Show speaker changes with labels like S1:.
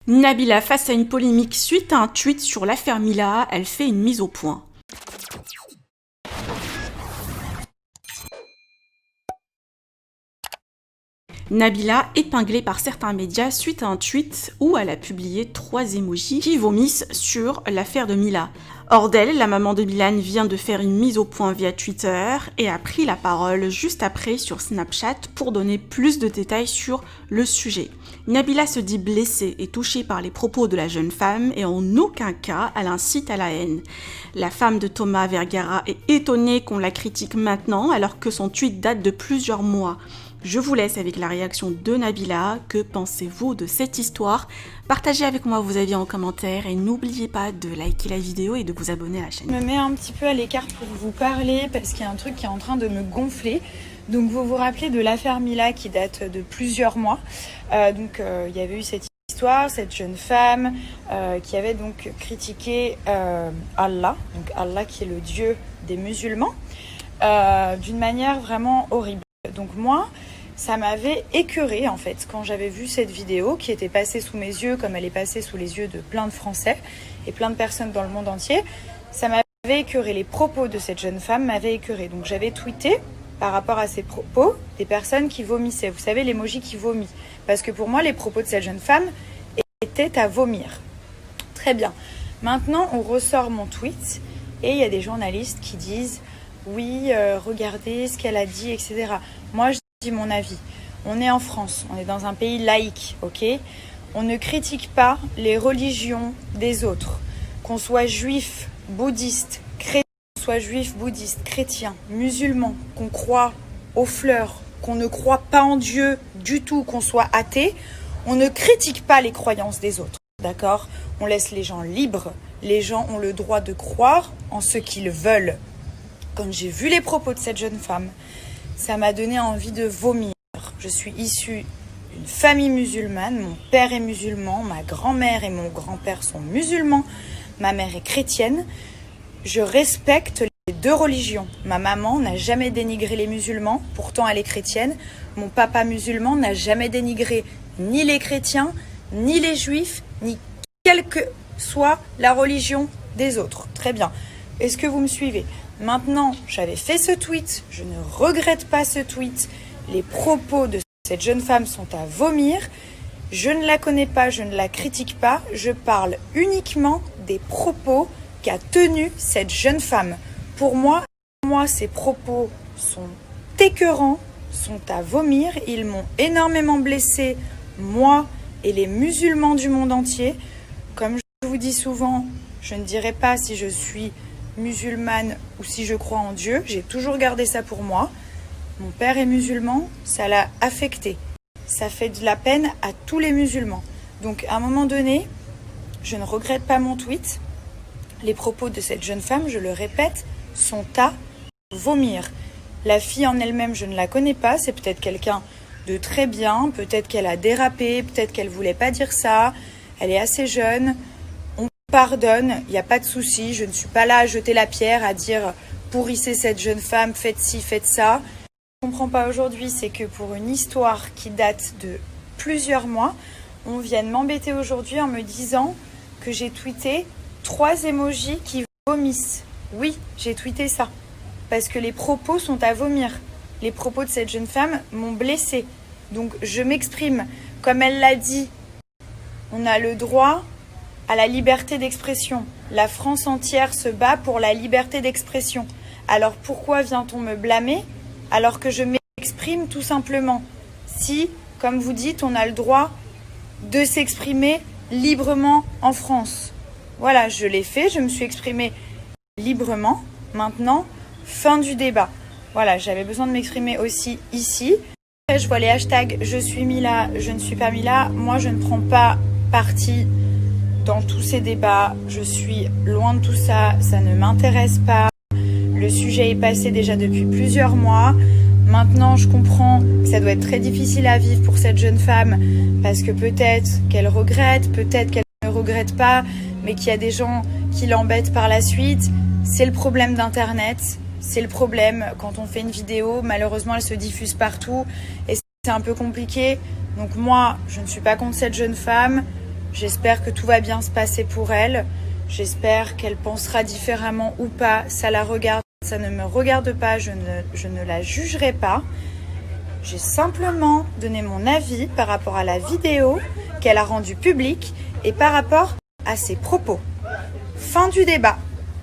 S1: Nabila face à une polémique suite à un tweet sur l'affaire Mila, elle fait une mise au point. Nabila épinglée par certains médias suite à un tweet où elle a publié 3 emojis qui vomissent sur l'affaire de Mila. Hors d'elle, la maman de Milan vient de faire une mise au point via Twitter et a pris la parole juste après sur Snapchat pour donner plus de détails sur le sujet. Nabila se dit blessée et touchée par les propos de la jeune femme et en aucun cas elle incite à la haine. La femme de Thomas Vergara est étonnée qu'on la critique maintenant alors que son tweet date de plusieurs mois. Je vous laisse avec la réaction de Nabila. Que pensez-vous de cette histoire? Partagez avec moi vos avis en commentaire et n'oubliez pas de liker la vidéo et de vous abonner à la chaîne.
S2: Je me mets un petit peu à l'écart pour vous parler parce qu'il y a un truc qui est en train de me gonfler. Donc vous vous rappelez de l'affaire Mila qui date de plusieurs mois. Il y avait eu cette histoire, cette jeune femme qui avait donc critiqué Allah, donc Allah qui est le Dieu des musulmans, d'une manière vraiment horrible. Donc moi, ça m'avait écœurée en fait quand j'avais vu cette vidéo qui était passée sous mes yeux comme elle est passée sous les yeux de plein de Français et plein de personnes dans le monde entier. Ça m'avait écœurée, les propos de cette jeune femme m'avaient écœurée. Donc j'avais tweeté par rapport à ces propos des personnes qui vomissaient. Vous savez, l'emoji qui vomit. Parce que pour moi, les propos de cette jeune femme étaient à vomir. Très bien. Maintenant, on ressort mon tweet et il y a des journalistes qui disent oui, regardez ce qu'elle a dit, etc. Moi, je dis mon avis. On est en France, on est dans un pays laïque, ok? On ne critique pas les religions des autres. Qu'on soit juif, bouddhiste, chrétien, qu'on soit juif, bouddhiste, chrétien, musulman, qu'on croit aux fleurs, qu'on ne croit pas en Dieu du tout, qu'on soit athée, on ne critique pas les croyances des autres, d'accord? On laisse les gens libres. Les gens ont le droit de croire en ce qu'ils veulent. Quand j'ai vu les propos de cette jeune femme, ça m'a donné envie de vomir. Je suis issue d'une famille musulmane, mon père est musulman, ma grand-mère et mon grand-père sont musulmans, ma mère est chrétienne. Je respecte les deux religions. Ma maman n'a jamais dénigré les musulmans, pourtant elle est chrétienne. Mon papa musulman n'a jamais dénigré ni les chrétiens, ni les juifs, ni quelle que soit la religion des autres. Très bien. Est-ce que vous me suivez ? Maintenant, j'avais fait ce tweet, je ne regrette pas ce tweet. Les propos de cette jeune femme sont à vomir. Je ne la connais pas, je ne la critique pas. Je parle uniquement des propos qu'a tenus cette jeune femme. Pour moi, ces propos sont écœurants, sont à vomir. Ils m'ont énormément blessée, moi et les musulmans du monde entier. Comme je vous dis souvent, je ne dirai pas si je suis musulmane ou si je crois en Dieu, j'ai toujours gardé ça pour moi. Mon père est musulman, ça l'a affecté. Ça fait de la peine à tous les musulmans. Donc à un moment donné, je ne regrette pas mon tweet. Les propos de cette jeune femme, je le répète, sont à vomir. La fille en elle-même, je ne la connais pas, c'est peut-être quelqu'un de très bien, peut-être qu'elle a dérapé, peut-être qu'elle voulait pas dire ça, elle est assez jeune. Pardonne, il n'y a pas de souci, je ne suis pas là à jeter la pierre, à dire pourrissez cette jeune femme, faites ci, faites ça. Ce que je ne comprends pas aujourd'hui, c'est que pour une histoire qui date de plusieurs mois, on vienne m'embêter aujourd'hui en me disant que j'ai tweeté 3 emojis qui vomissent. Oui, j'ai tweeté ça, parce que les propos sont à vomir. Les propos de cette jeune femme m'ont blessée. Donc je m'exprime. Comme elle l'a dit, on a le droit à la liberté d'expression. La France entière se bat pour la liberté d'expression. Alors pourquoi vient-on me blâmer alors que je m'exprime tout simplement? Si, comme vous dites, on a le droit de s'exprimer librement en France. Voilà, je l'ai fait, je me suis exprimée librement. Maintenant, fin du débat. Voilà, j'avais besoin de m'exprimer aussi ici. Après, je vois les hashtags « je suis Mila »,« je ne suis pas Mila ». Moi, je ne prends pas parti dans tous ces débats, je suis loin de tout ça, ça ne m'intéresse pas. Le sujet est passé déjà depuis plusieurs mois. Maintenant, je comprends que ça doit être très difficile à vivre pour cette jeune femme parce que peut-être qu'elle regrette, peut-être qu'elle ne regrette pas, mais qu'il y a des gens qui l'embêtent par la suite. C'est le problème d'Internet, c'est le problème quand on fait une vidéo, malheureusement elle se diffuse partout et c'est un peu compliqué. Donc moi, je ne suis pas contre cette jeune femme. J'espère que tout va bien se passer pour elle. J'espère qu'elle pensera différemment ou pas. Ça la regarde, ça ne me regarde pas, je ne la jugerai pas. J'ai simplement donné mon avis par rapport à la vidéo qu'elle a rendue publique et par rapport à ses propos. Fin du débat.